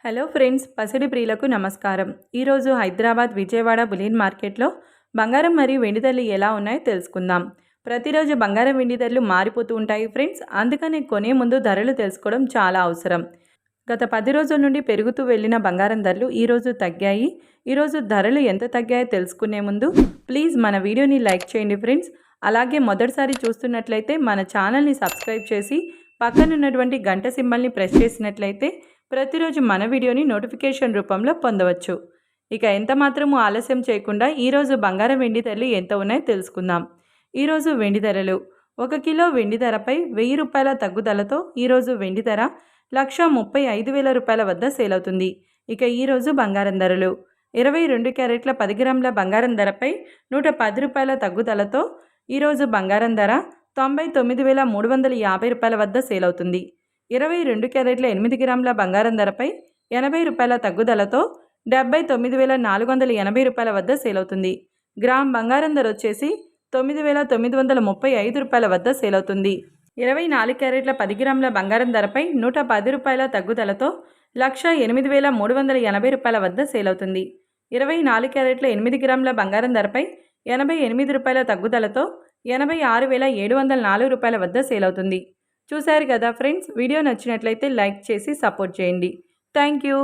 Hello friends, పసిడి ప్రియులకు నమస్కారం. ఈరోజు హైదరాబాద్, విజయవాడ బులియన్ మార్కెట్లో బంగారం మరియు వెండి ధరలు ఎలా ఉన్నాయో తెలుసుకుందాం. ప్రతిరోజు బంగారం వెండి ధరలు మారిపోతూ ఉంటాయి ఫ్రెండ్స్. అందుకని కొనే ముందు ధరలు తెలుసుకోవడం చాలా అవసరం. గత 10 రోజుల నుండి పెరుగుతూ వెళ్ళిన బంగారం ధరలు ఈరోజు తగ్గాయి. ఈరోజు ధరలు ఎంత తగ్గాయో తెలుసుకునే ముందు ప్లీజ్ మన వీడియోని లైక్ చేయండి ఫ్రెండ్స్. అలాగే మొదటిసారి చూస్తున్నట్లయితే మన ఛానల్ని సబ్స్క్రైబ్ చేసి పక్కనున్నటువంటి గంట సింబల్ని ప్రెస్ చేసినట్లయితే ప్రతిరోజు మన వీడియోని నోటిఫికేషన్ రూపంలో పొందవచ్చు. ఇక ఎంత మాత్రము ఆలస్యం చేయకుండా ఈరోజు బంగారం వెండి ధరలు ఎంత ఉన్నాయో తెలుసుకుందాం. ఈరోజు వెండి ధరలు: 1 కిలో వెండి ధరపై 1000 రూపాయల తగ్గుదలతో ఈరోజు వెండి ధర 1,35,000 రూపాయల వద్ద సేల్ అవుతుంది. ఇక ఈరోజు బంగారం ధరలు: 22 క్యారెట్ల 10 గ్రాముల బంగారం ధరపై 110 రూపాయల తగ్గుదలతో ఈరోజు బంగారం ధర 99,350 రూపాయల వద్ద సేల్ అవుతుంది. 22 క్యారెట్ల 8 గ్రాముల బంగారం ధరపై 80 రూపాయల తగ్గుదలతో 79,480 రూపాయల వద్ద సేల్ అవుతుంది. గ్రామ్ బంగారం ధర వచ్చేసి 9,935 రూపాయల వద్ద సేల్ అవుతుంది. 24 క్యారెట్ల 10 గ్రాముల బంగారం ధరపై 110 రూపాయల తగ్గుదలతో 1,0380 రూపాయల వద్ద సేల్ అవుతుంది. 24 క్యారెట్ల 8 గ్రాముల బంగారం ధరపై 88 రూపాయల తగ్గుదలతో 86,704 రూపాయల వద్ద సేల్ అవుతుంది. చూశారు కదా ఫ్రెండ్స్, వీడియో నచ్చినట్లయితే లైక్ చేసి సపోర్ట్ చేయండి. Thank you.